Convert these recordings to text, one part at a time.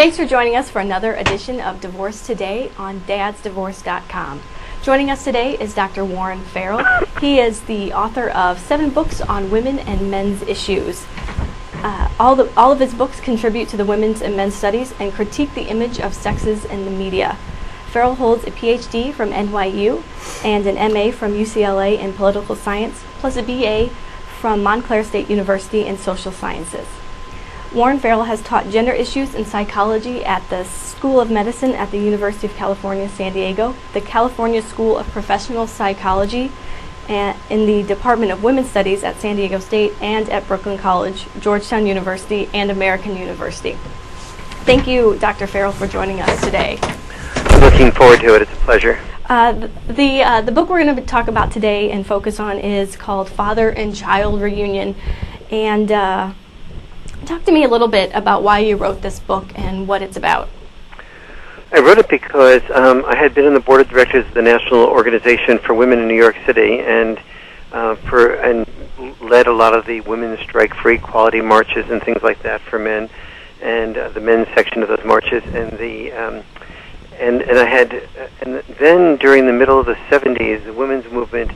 Thanks for joining us for another edition of Divorce Today on DadsDivorce.com. Joining us today is Dr. Warren Farrell. He is the author of 7 books on women and men's issues. All of his books contribute to the women's and men's studies and critique the image of sexes in the media. Farrell holds a PhD from NYU and an MA from UCLA in political science, plus a BA from Montclair State University in social sciences. Warren Farrell has taught gender issues and psychology at the School of Medicine at the University of California, San Diego, the California School of Professional Psychology, and in the Department of Women's Studies at San Diego State, and at Brooklyn College, Georgetown University, and American University. Thank you, Dr. Farrell, for joining us today. I'm looking forward to it. It's a pleasure. The book we're going to talk about today and focus on is called Father and Child Reunion. And talk to me a little bit about why you wrote this book and what it's about. I wrote it because I had been on the board of directors of the National Organization for Women in New York City, and led a lot of the women's strike for equality marches and things like that for men, and the men's section of those marches, and then during the middle of the 70s, the women's movement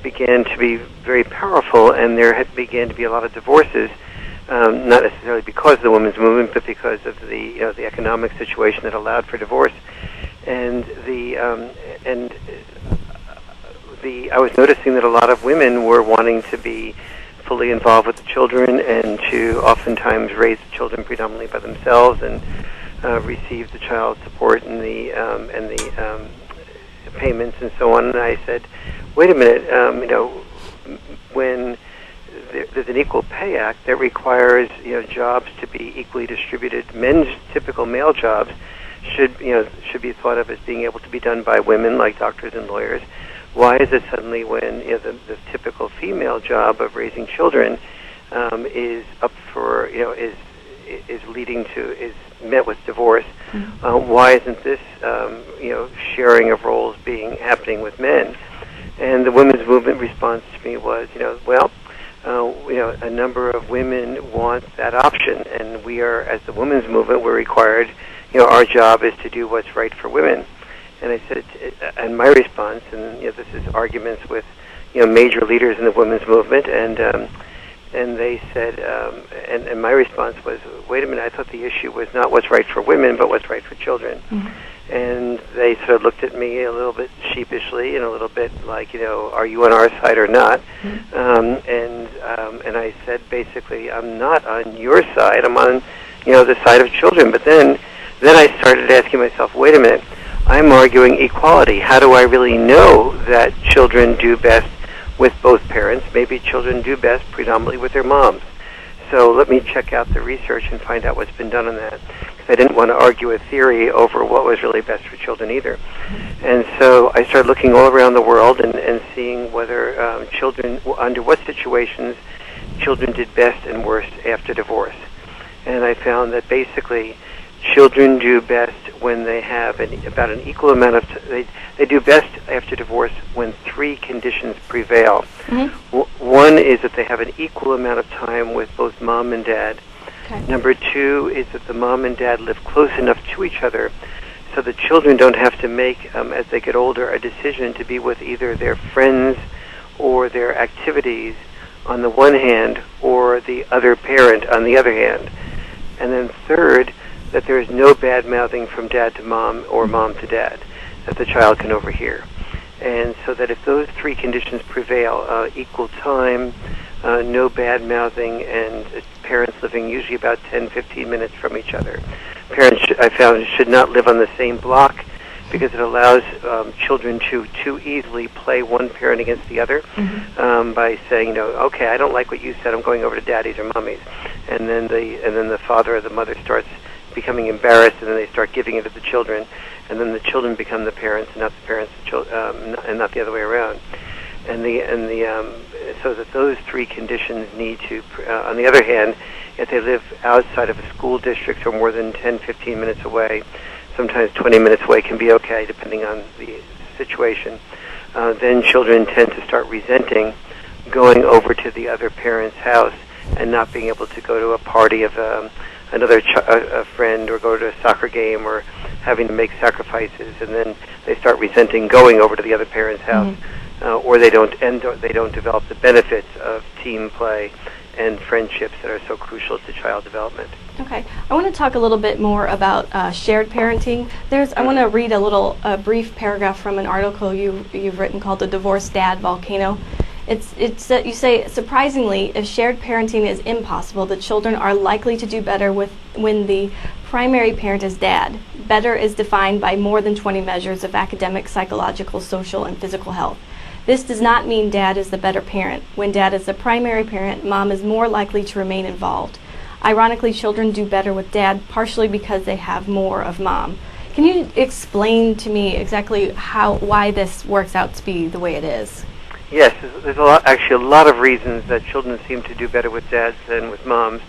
began to be very powerful, and there began to be a lot of divorces. Not necessarily because of the women's movement, but because of the economic situation that allowed for divorce, I was noticing that a lot of women were wanting to be fully involved with the children and to oftentimes raise the children predominantly by themselves and receive the child support and the payments and so on. And I said, wait a minute, when there's an Equal Pay Act that requires jobs to be equally distributed. Men's typical male jobs should be thought of as being able to be done by women, like doctors and lawyers. Why is it suddenly when the typical female job of raising children is up for is met with divorce? Mm-hmm. Why isn't this sharing of roles happening with men? And the women's movement response to me was a number of women want that option, and we are, as the women's movement, we're required, our job is to do what's right for women. And I said, and my response, and this is arguments with, major leaders in the women's movement, and they said, and my response was, wait a minute, I thought the issue was not what's right for women, but what's right for children. Mm-hmm. And they sort of looked at me a little bit sheepishly and a little bit like, are you on our side or not? Mm-hmm. And I said, basically, I'm not on your side. I'm on, the side of children. But then I started asking myself, wait a minute, I'm arguing equality. How do I really know that children do best with both parents? Maybe children do best predominantly with their moms. So let me check out the research and find out what's been done on that. Because I didn't want to argue a theory over what was really best for children either. And so I started looking all around the world and seeing whether children, under what situations children did best and worst after divorce. And I found that basically children do best when they have about an equal amount of they do best after divorce when 3 conditions prevail. Mm-hmm. One is that they have an equal amount of time with both mom and dad. Okay. Number 2 is that the mom and dad live close enough to each other so the children don't have to make, as they get older, a decision to be with either their friends or their activities on the one hand or the other parent on the other hand. And then third, that there is no bad-mouthing from dad to mom or mom to dad that the child can overhear. And so that if those 3 conditions prevail, equal time, no bad-mouthing, and parents living usually about 10-15 minutes from each other. Parents, I found, should not live on the same block because it allows children to too easily play one parent against the other. Mm-hmm. By saying, okay, I don't like what you said, I'm going over to daddy's or mommy's. And then the father or the mother starts becoming embarrassed, and then they start giving it to the children, and then the children become the parents, and not the parents, and not the other way around. So that those 3 conditions need to. On the other hand, if they live outside of a school district or more than 10-15 minutes away, sometimes 20 minutes away can be okay, depending on the situation. Then children tend to start resenting going over to the other parent's house and not being able to go to a party of a a friend, or go to a soccer game, or having to make sacrifices, and then they start resenting going over to the other parent's house, or they don't develop the benefits of team play and friendships that are so crucial to child development. Okay, I want to talk a little bit more about shared parenting. I want to read a brief paragraph from an article you've written called "The Divorced Dad Volcano." You say, surprisingly, if shared parenting is impossible, the children are likely to do better when the primary parent is dad. Better is defined by more than 20 measures of academic, psychological, social, and physical health. This does not mean dad is the better parent. When dad is the primary parent, mom is more likely to remain involved. Ironically, children do better with dad, partially because they have more of mom. Can you explain to me exactly why this works out to be the way it is? Yes, there's actually a lot of reasons that children seem to do better with dads than with moms.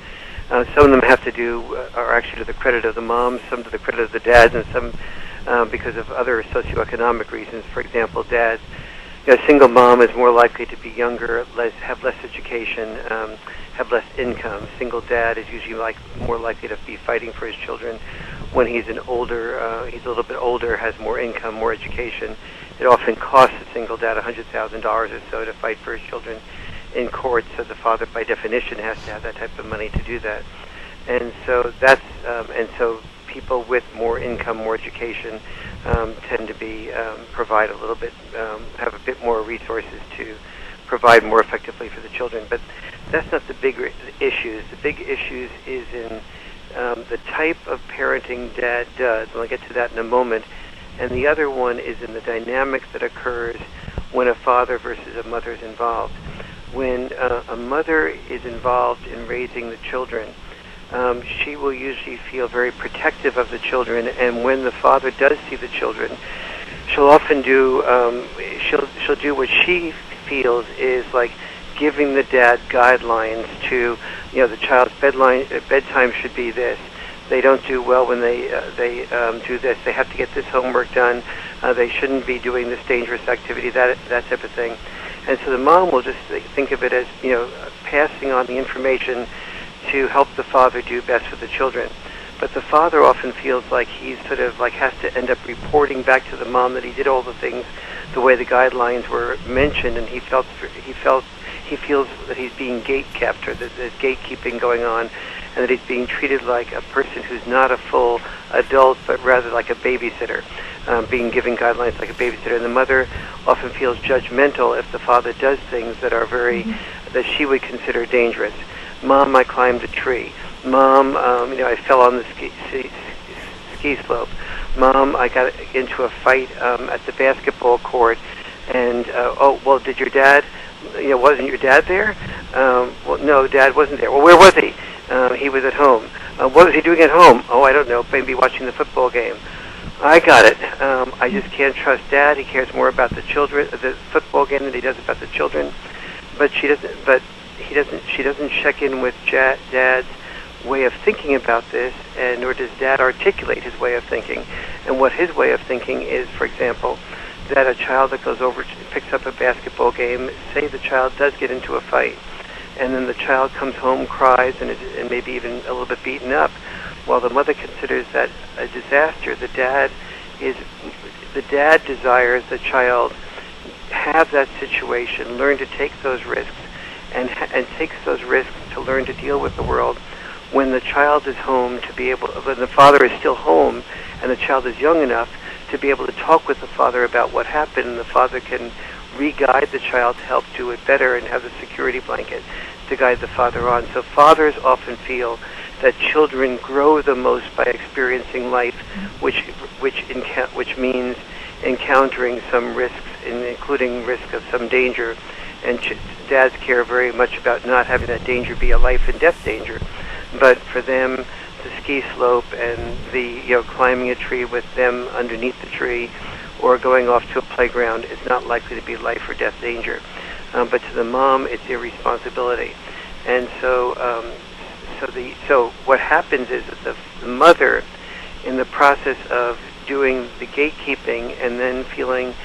Some of them are actually to the credit of the moms, some to the credit of the dads, and some because of other socioeconomic reasons. For example, dads, a single mom is more likely to be younger, have less education, have less income. Single dad is usually more likely to be fighting for his children when he's a little bit older, has more income, more education. It often costs a single dad $100,000 or so to fight for his children in court, so the father, by definition, has to have that type of money to do that. And so so people with more income, more education, tend to provide a little bit, have a bit more resources to provide more effectively for the children. But that's not the big issues. The big issues is in the type of parenting dad does, and I'll get to that in a moment. And the other one is in the dynamics that occurs when a father versus a mother is involved. When a mother is involved in raising the children, she will usually feel very protective of the children, and when the father does see the children, she'll often do she'll do what she feels is like giving the dad guidelines to, the child's bedtime should be this. They don't do well when they do this. They have to get this homework done. They shouldn't be doing this dangerous activity, that type of thing. And so the mom will just think of it as, passing on the information to help the father do best for the children. But the father often feels like he's sort of has to end up reporting back to the mom that he did all the things the way the guidelines were mentioned, and he feels that he's being gate-kept, or that there's gatekeeping going on, and that he's being treated like a person who's not a full adult, but rather like a babysitter, being given guidelines like a babysitter. And the mother often feels judgmental if the father does things that are that she would consider dangerous. Mom, I climbed a tree. Mom, I fell on the ski slope. Mom, I got into a fight at the basketball court. And, did your dad, wasn't your dad there? Well, no, Dad wasn't there. Well, where was he? He was at home. What was he doing at home? Oh, I don't know, maybe watching the football game. I got it. I just can't trust Dad. He cares more about the football game than he does about the children. But she doesn't check in with Dad's way of thinking about this, and nor does Dad articulate his way of thinking. And what his way of thinking is, for example, that a child that goes over picks up a basketball game, say the child does get into a fight, and then the child comes home, cries, and maybe even a little bit beaten up. While the mother considers that a disaster, the dad desires the child have that situation, learn to take those risks, and takes those risks to learn to deal with the world when the child is home, when the father is still home and the child is young enough to be able to talk with the father about what happened, and the father can re-guide the child to help do it better and have the security blanket to guide the father on. So fathers often feel that children grow the most by experiencing life, which means encountering some risks, including risk of some danger. And dads care very much about not having that danger be a life and death danger. But for them, the ski slope and the climbing a tree with them underneath the tree, or going off to a playground, is not likely to be life or death danger. But to the mom, it's irresponsibility. And so what happens is that the mother, in the process of doing the gatekeeping and then feeling